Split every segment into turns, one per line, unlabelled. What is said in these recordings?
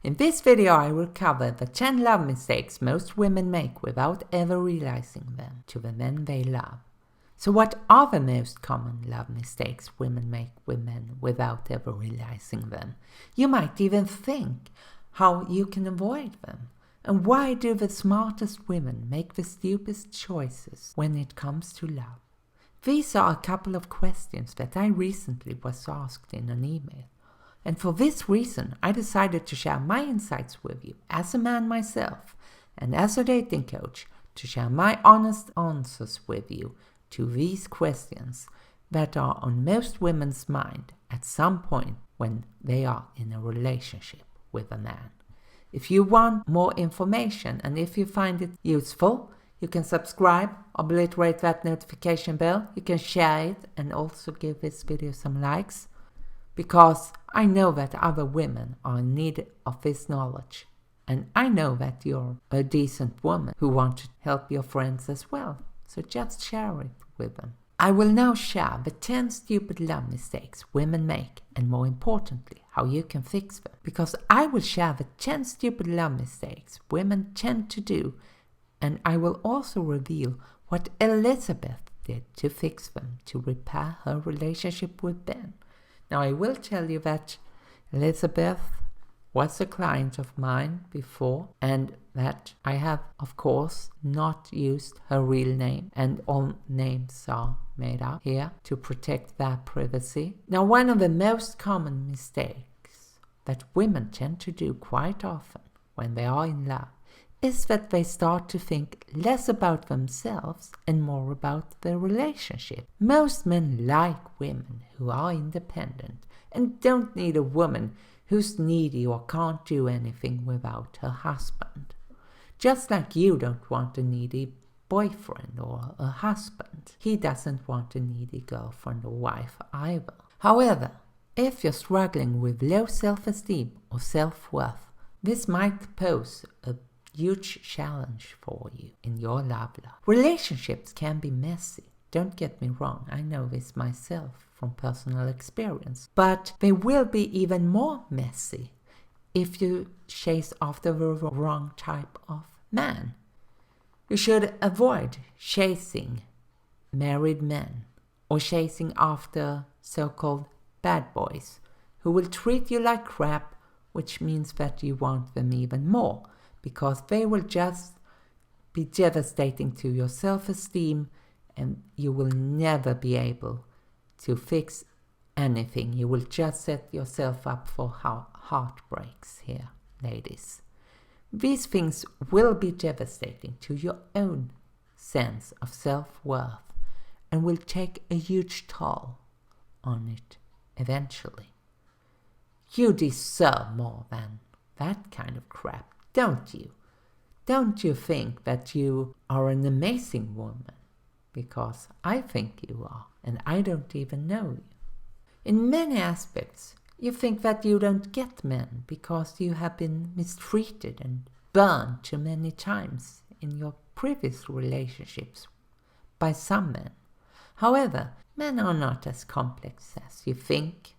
In this video I will cover the 10 love mistakes most women make without ever realizing them to the men they love. So what are the most common love mistakes women make with men without ever realizing them? You might even think how you can avoid them. And why do the smartest women make the stupidest choices when it comes to love? These are a couple of questions that I recently was asked in an email. And for this reason, I decided to share my insights with you as a man myself and as a dating coach, to share my honest answers with you to these questions that are on most women's mind at some point when they are in a relationship with a man. If you want more information and if you find it useful, you can subscribe, obliterate that notification bell, you can share it and also give this video some likes. Because I know that other women are in need of this knowledge. And I know that you're a decent woman who wants to help your friends as well. So just share it with them. I will now share the 10 stupid love mistakes women make, and more importantly, how you can fix them. Because I will share the 10 stupid love mistakes women tend to do, and I will also reveal what Elizabeth did to fix them, to repair her relationship with Ben. Now, I will tell you that Elizabeth was a client of mine before, and that I have, of course, not used her real name, and all names are made up here to protect their privacy. Now, one of the most common mistakes that women tend to do quite often when they are in love is that they start to think less about themselves and more about their relationship. Most men like women who are independent and don't need a woman who's needy or can't do anything without her husband. Just like you don't want a needy boyfriend or a husband. He doesn't want a needy girlfriend or wife either. However, if you're struggling with low self-esteem or self-worth, this might pose a huge challenge for you in your love life. Relationships can be messy. Don't get me wrong, I know this myself from personal experience. But they will be even more messy if you chase after the wrong type of man. You should avoid chasing married men or chasing after so-called bad boys who will treat you like crap, which means that you want them even more, because they will just be devastating to your self-esteem and you will never be able to fix anything. You will just set yourself up for heartbreaks here, ladies. These things will be devastating to your own sense of self-worth and will take a huge toll on it eventually. You deserve more than that kind of crap. Don't you? Don't you think that you are an amazing woman? Because I think you are, and I don't even know you. In many aspects, you think that you don't get men because you have been mistreated and burned too many times in your previous relationships by some men. However, men are not as complex as you think.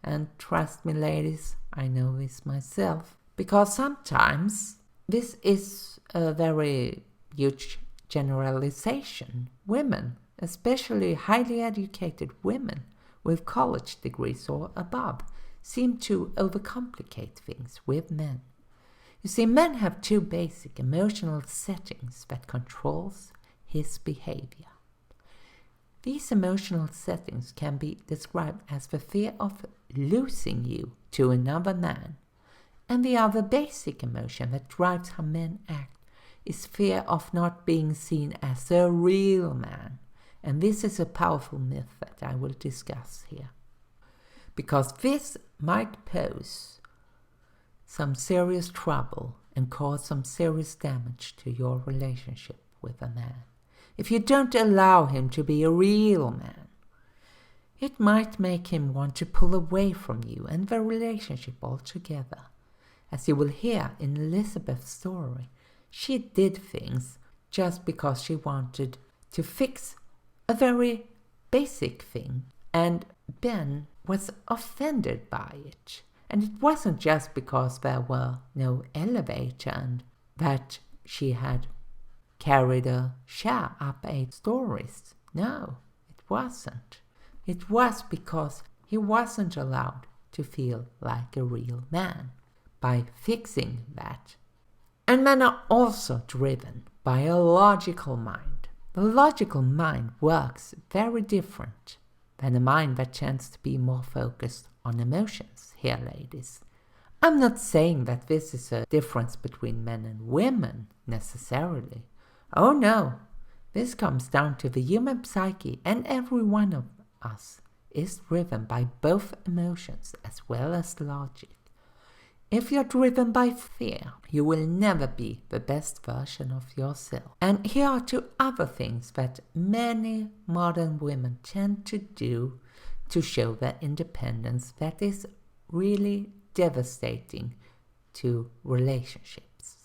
And trust me, ladies, I know this myself. Because sometimes this is a very huge generalization. Women, especially highly educated women with college degrees or above, seem to overcomplicate things with men. You see, men have two basic emotional settings that controls his behavior. These emotional settings can be described as the fear of losing you to another man. And the other basic emotion that drives how men act is fear of not being seen as a real man. And this is a powerful myth that I will discuss here. Because this might pose some serious trouble and cause some serious damage to your relationship with a man. If you don't allow him to be a real man, it might make him want to pull away from you and the relationship altogether. As you will hear in Elizabeth's story, she did things just because she wanted to fix a very basic thing, and Ben was offended by it. And it wasn't just because there were no elevator and that she had carried a chair up 8 stories. No, it wasn't. It was because he wasn't allowed to feel like a real man by fixing that. And men are also driven by a logical mind. The logical mind works very different than a mind that tends to be more focused on emotions here, ladies. I'm not saying that this is a difference between men and women, necessarily. Oh no, this comes down to the human psyche, and every one of us is driven by both emotions as well as logic. If you're driven by fear, you will never be the best version of yourself. And here are 2 other things that many modern women tend to do to show their independence that is really devastating to relationships.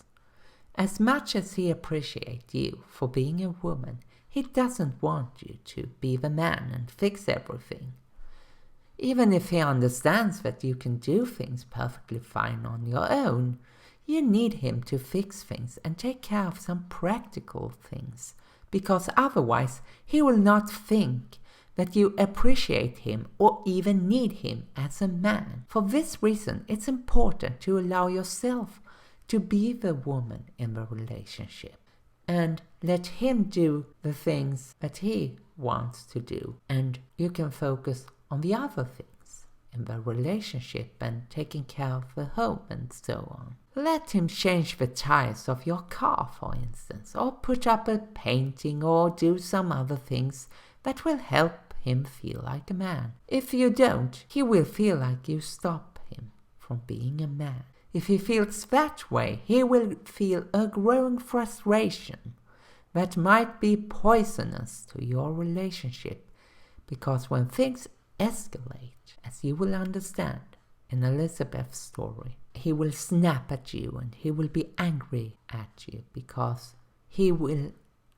As much as he appreciates you for being a woman, he doesn't want you to be the man and fix everything. Even if he understands that you can do things perfectly fine on your own, you need him to fix things and take care of some practical things, because otherwise he will not think that you appreciate him or even need him as a man. For this reason, it's important to allow yourself to be the woman in the relationship and let him do the things that he wants to do, and you can focus on the other things in the relationship and taking care of the home and so on. Let him change the tires of your car, for instance, or put up a painting or do some other things that will help him feel like a man. If you don't, he will feel like you stop him from being a man. If he feels that way, he will feel a growing frustration that might be poisonous to your relationship, because when things escalate, as you will understand in Elizabeth's story, he will snap at you and he will be angry at you because he will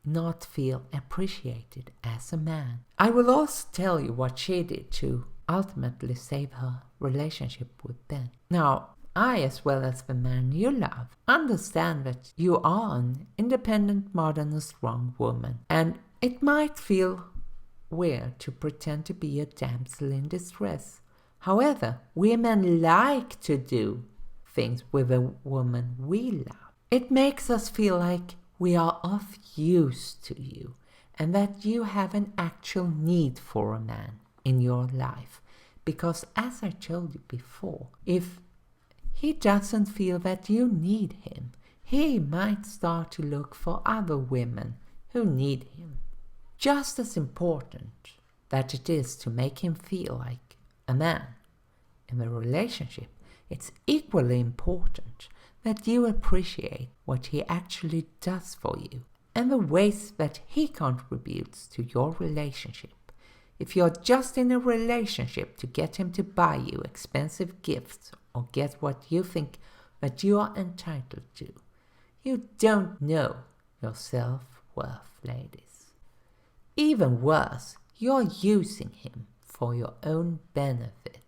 not feel appreciated as a man. I will also tell you what she did to ultimately save her relationship with Ben. Now, I, as well as the man you love, understand that you are an independent, modern, and strong woman, and it might feel weird to pretend to be a damsel in distress. However, women like to do things with a woman we love. It makes us feel like we are of use to you and that you have an actual need for a man in your life. Because as I told you before, if he doesn't feel that you need him, he might start to look for other women who need him. Just as important that it is to make him feel like a man in the relationship, it's equally important that you appreciate what he actually does for you and the ways that he contributes to your relationship. If you're just in a relationship to get him to buy you expensive gifts or get what you think that you are entitled to, you don't know your self-worth, ladies. Even worse, you're using him for your own benefit.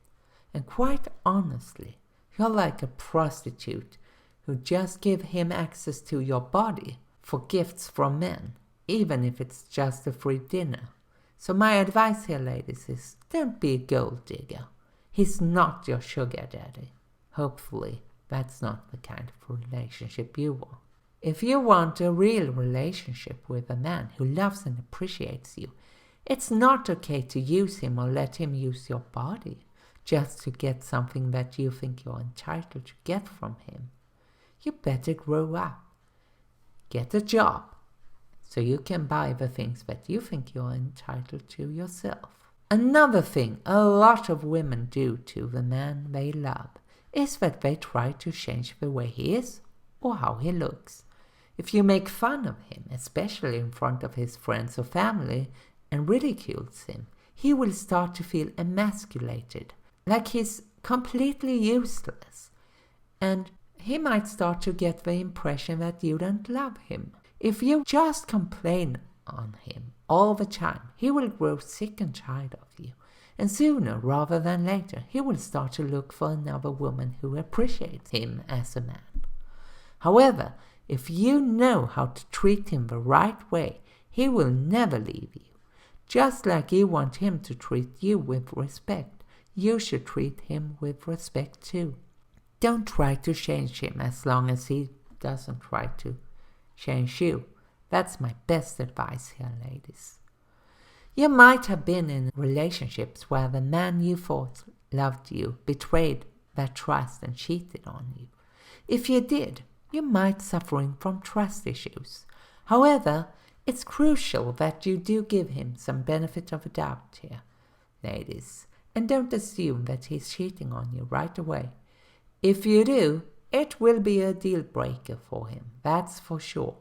And quite honestly, you're like a prostitute who just give him access to your body for gifts from men, even if it's just a free dinner. So my advice here, ladies, is don't be a gold digger. He's not your sugar daddy. Hopefully, that's not the kind of relationship you want. If you want a real relationship with a man who loves and appreciates you, it's not okay to use him or let him use your body just to get something that you think you're entitled to get from him. You better grow up. Get a job so you can buy the things that you think you're entitled to yourself. Another thing a lot of women do to the man they love is that they try to change the way he is or how he looks. If you make fun of him, especially in front of his friends or family, and ridicules him, he will start to feel emasculated, like he's completely useless. And he might start to get the impression that you don't love him. If you just complain on him all the time, he will grow sick and tired of you. And sooner rather than later, he will start to look for another woman who appreciates him as a man. However, if you know how to treat him the right way, he will never leave you. Just like you want him to treat you with respect, you should treat him with respect too. Don't try to change him as long as he doesn't try to change you. That's my best advice here, ladies. You might have been in relationships where the man you thought loved you betrayed that trust and cheated on you. If you did, you might suffering from trust issues. However, it's crucial that you do give him some benefit of a doubt here, ladies, and don't assume that he's cheating on you right away. If you do, it will be a deal breaker for him, that's for sure.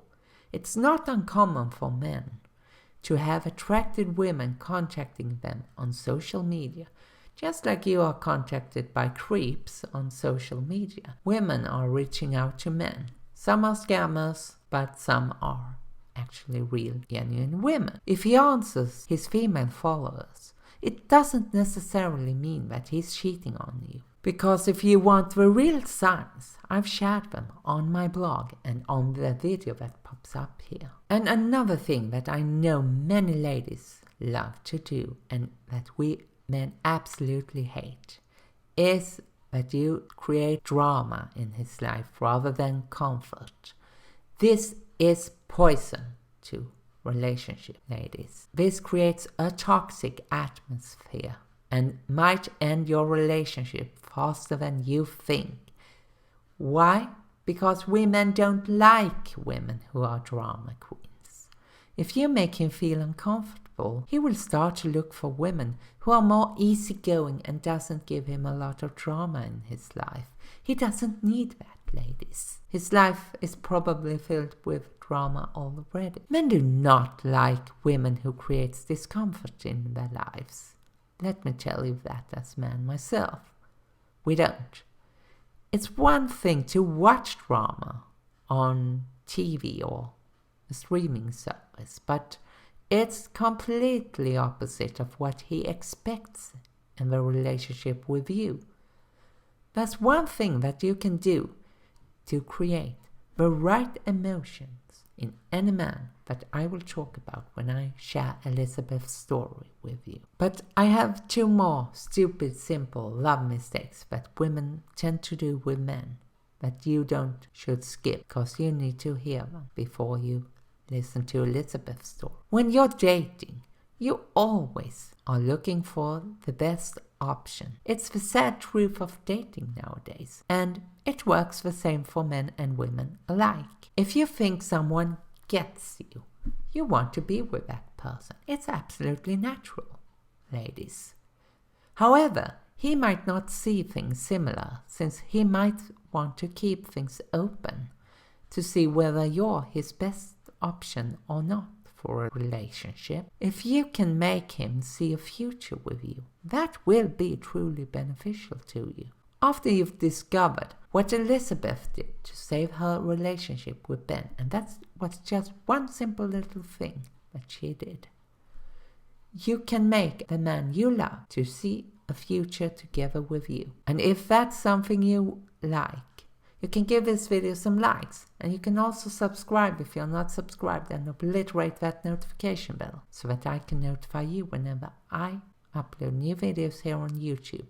It's not uncommon for men to have attracted women contacting them on social media. Just like you are contacted by creeps on social media, women are reaching out to men. Some are scammers, but some are actually real, genuine women. If he answers his female followers, it doesn't necessarily mean that he's cheating on you. Because if you want the real signs, I've shared them on my blog and on the video that pops up here. And another thing that I know many ladies love to do and that we men absolutely hate is that you create drama in his life rather than comfort. This is poison to relationship, ladies. This creates a toxic atmosphere and might end your relationship faster than you think. Why? Because women don't like women who are drama queens. If you make him feel uncomfortable, he will start to look for women who are more easygoing and doesn't give him a lot of drama in his life. He doesn't need that, ladies. His life is probably filled with drama already. Men do not like women who creates discomfort in their lives. Let me tell you that as a man myself. We don't. It's one thing to watch drama on TV or a streaming service, but it's completely opposite of what he expects in the relationship with you. That's one thing that you can do to create the right emotions in any man that I will talk about when I share Elizabeth's story with you. But I have two more stupid, simple love mistakes that women tend to do with men that you should skip because you need to hear them before you listen to Elizabeth's story. When you're dating, you always are looking for the best option. It's the sad truth of dating nowadays, and it works the same for men and women alike. If you think someone gets you, you want to be with that person. It's absolutely natural, ladies. However, he might not see things similar, since he might want to keep things open to see whether you're his best option or not for a relationship. If you can make him see a future with you, that will be truly beneficial to you. After you've discovered what Elizabeth did to save her relationship with Ben, and that was just one simple little thing that she did, you can make the man you love to see a future together with you. And if that's something you like, you can give this video some likes, and you can also subscribe if you're not subscribed, and obliterate that notification bell so that I can notify you whenever I upload new videos here on YouTube.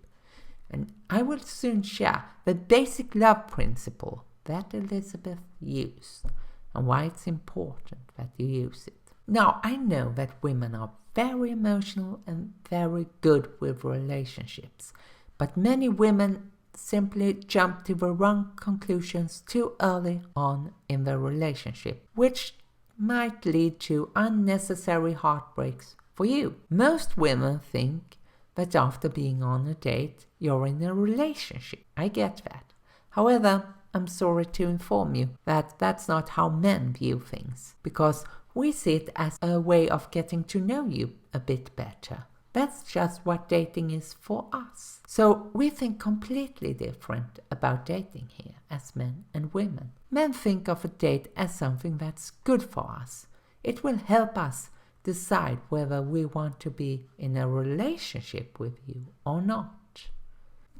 And I will soon share the basic love principle that Elizabeth used and why it's important that you use it. Now, I know that women are very emotional and very good with relationships, but many women simply jump to the wrong conclusions too early on in the relationship, which might lead to unnecessary heartbreaks for you. Most women think that after being on a date, you're in a relationship. I get that. However, I'm sorry to inform you that that's not how men view things, because we see it as a way of getting to know you a bit better. That's just what dating is for us. So we think completely different about dating here as men and women. Men think of a date as something that's good for us. It will help us decide whether we want to be in a relationship with you or not.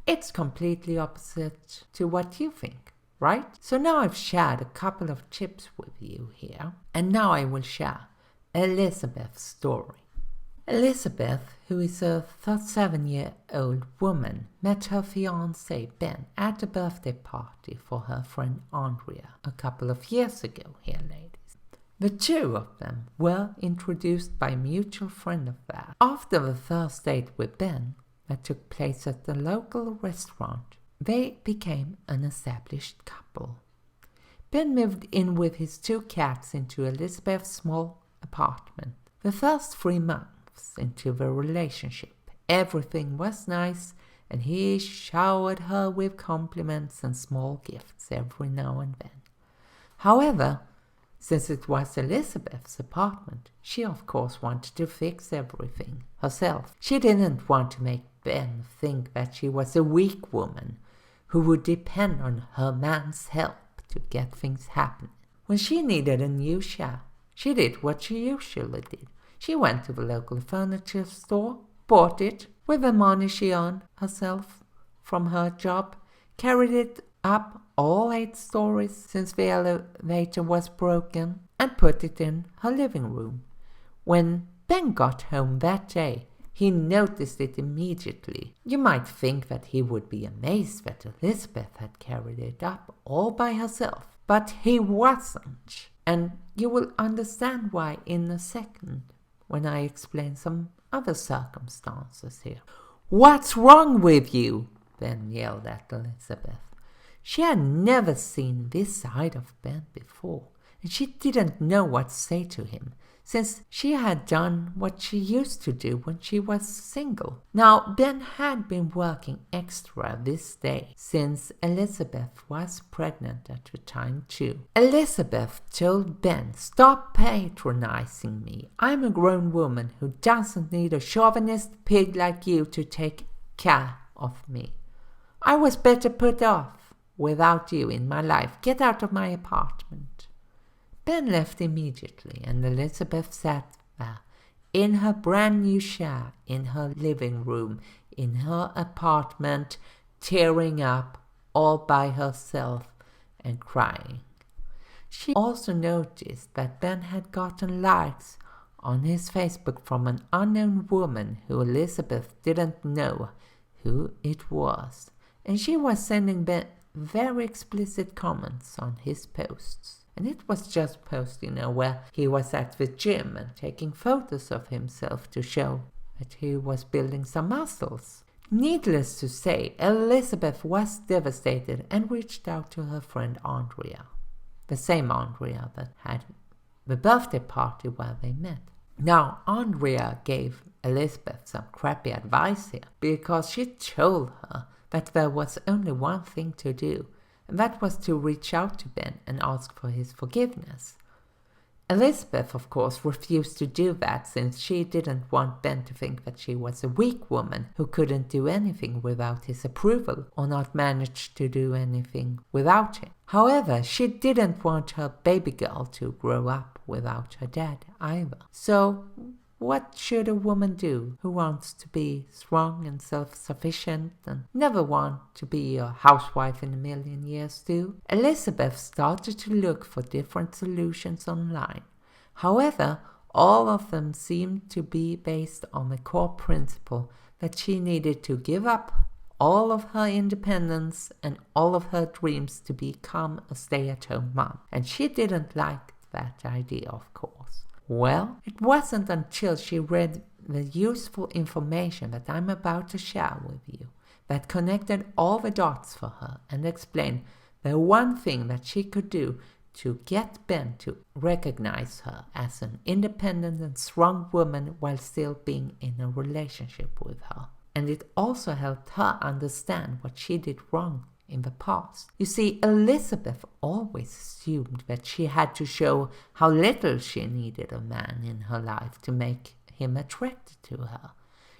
It's completely opposite to what you think, right? So now I've shared a couple of tips with you here, and now I will share Elizabeth's story. Elizabeth, who is a 37-year-old woman, met her fiancé Ben at a birthday party for her friend Andrea a couple of years ago here, ladies. The two of them were introduced by a mutual friend of theirs. After the first date with Ben, that took place at the local restaurant, they became an established couple. Ben moved in with his 2 cats into Elizabeth's small apartment. The first 3 months into the relationship, everything was nice, and he showered her with compliments and small gifts every now and then. However, since it was Elizabeth's apartment, she of course wanted to fix everything herself. She didn't want to make Ben think that she was a weak woman who would depend on her man's help to get things happening. When she needed a new chair, she did what she usually did. She went to the local furniture store, bought it with the money she earned herself from her job, carried it up all 8 stories since the elevator was broken, and put it in her living room. When Ben got home that day, he noticed it immediately. You might think that he would be amazed that Elizabeth had carried it up all by herself, but he wasn't. And you will understand why in a second, when I explain some other circumstances here. "What's wrong with you?" Ben yelled at Elizabeth. She had never seen this side of Ben before, and she didn't know what to say to him, since she had done what she used to do when she was single. Now, Ben had been working extra this day, since Elizabeth was pregnant at the time too. Elizabeth told Ben, "Stop patronizing me. I'm a grown woman who doesn't need a chauvinist pig like you to take care of me. I was better put off without you in my life. Get out of my apartment." Ben left immediately, and Elizabeth sat there in her brand new chair in her living room in her apartment, tearing up all by herself and crying. She also noticed that Ben had gotten likes on his Facebook from an unknown woman who Elizabeth didn't know who it was, and she was sending Ben very explicit comments on his posts. And it was just post, where he was at the gym and taking photos of himself to show that he was building some muscles. Needless to say, Elizabeth was devastated and reached out to her friend Andrea, the same Andrea that had the birthday party where they met. Now, Andrea gave Elizabeth some crappy advice here, because she told her that there was only one thing to do, and that was to reach out to Ben and ask for his forgiveness. Elizabeth, of course, refused to do that, since she didn't want Ben to think that she was a weak woman who couldn't do anything without his approval, or not manage to do anything without him. However, she didn't want her baby girl to grow up without her dad either. So, what should a woman do who wants to be strong and self-sufficient and never want to be a housewife in a million years too? Elizabeth started to look for different solutions online. However, all of them seemed to be based on the core principle that she needed to give up all of her independence and all of her dreams to become a stay-at-home mom. And she didn't like that idea, of course. Well, it wasn't until she read the useful information that I'm about to share with you that connected all the dots for her and explained the one thing that she could do to get Ben to recognize her as an independent and strong woman while still being in a relationship with her. And it also helped her understand what she did wrong in the past. You see, Elizabeth always assumed that she had to show how little she needed a man in her life to make him attracted to her.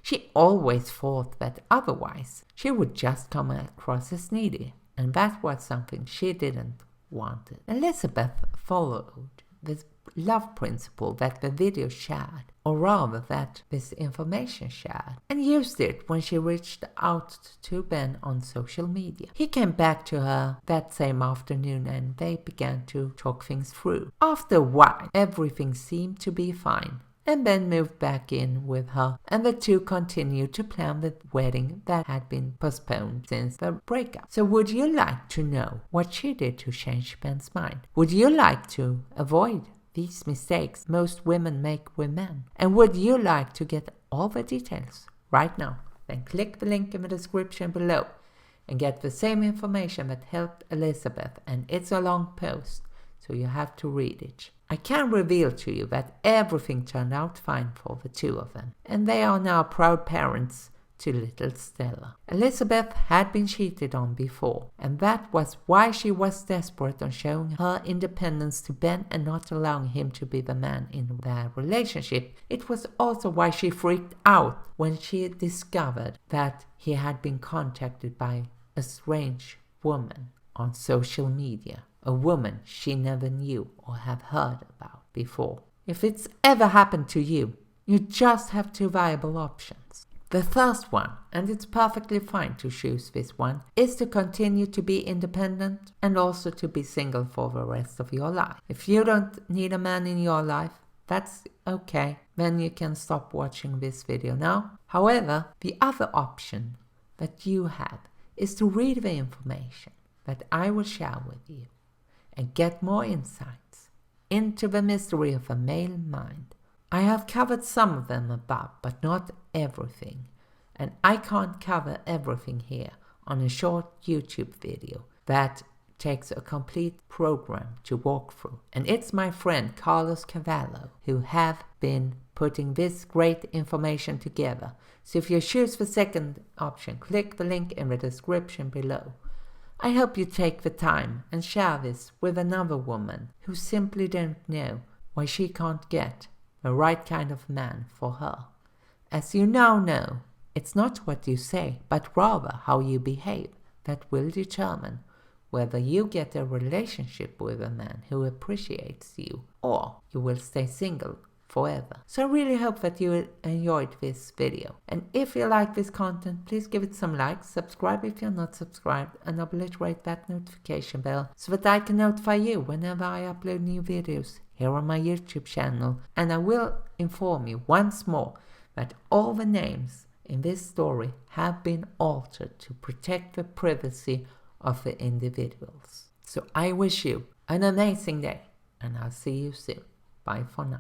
She always thought that otherwise she would just come across as needy, and that was something she didn't want. Elizabeth followed the love principle that the video shared, or rather that this information shared, and used it when she reached out to Ben on social media. He came back to her that same afternoon and they began to talk things through. After a while, everything seemed to be fine, and Ben moved back in with her, and the two continued to plan the wedding that had been postponed since the breakup. So would you like to know what she did to change Ben's mind? Would you like to avoid these mistakes most women make with men? And would you like to get all the details right now? Then click the link in the description below and get the same information that helped Elizabeth, and it's a long post, so you have to read it. I can reveal to you that everything turned out fine for the two of them, and they are now proud parents to little Stella. Elizabeth had been cheated on before, and that was why she was desperate on showing her independence to Ben and not allowing him to be the man in their relationship. It was also why she freaked out when she discovered that he had been contacted by a strange woman on social media, a woman she never knew or have heard about before. If it's ever happened to you, you just have two viable options. The first one, and it's perfectly fine to choose this one, is to continue to be independent and also to be single for the rest of your life. If you don't need a man in your life, that's okay. Then you can stop watching this video now. However, the other option that you have is to read the information that I will share with you and get more insights into the mystery of the male mind. I have covered some of them above, but not everything, and I can't cover everything here on a short YouTube video that takes a complete program to walk through. And it's my friend Carlos Cavallo who have been putting this great information together. So if you choose the second option, click the link in the description below. I hope you take the time and share this with another woman who simply don't know why she can't get the right kind of man for her. As you now know, it's not what you say, but rather how you behave that will determine whether you get a relationship with a man who appreciates you or you will stay single forever. So I really hope that you enjoyed this video. And if you like this content, please give it some likes, subscribe if you're not subscribed, and obliterate that notification bell so that I can notify you whenever I upload new videos here on my YouTube channel. And I will inform you once more that all the names in this story have been altered to protect the privacy of the individuals. So I wish you an amazing day, and I'll see you soon. Bye for now.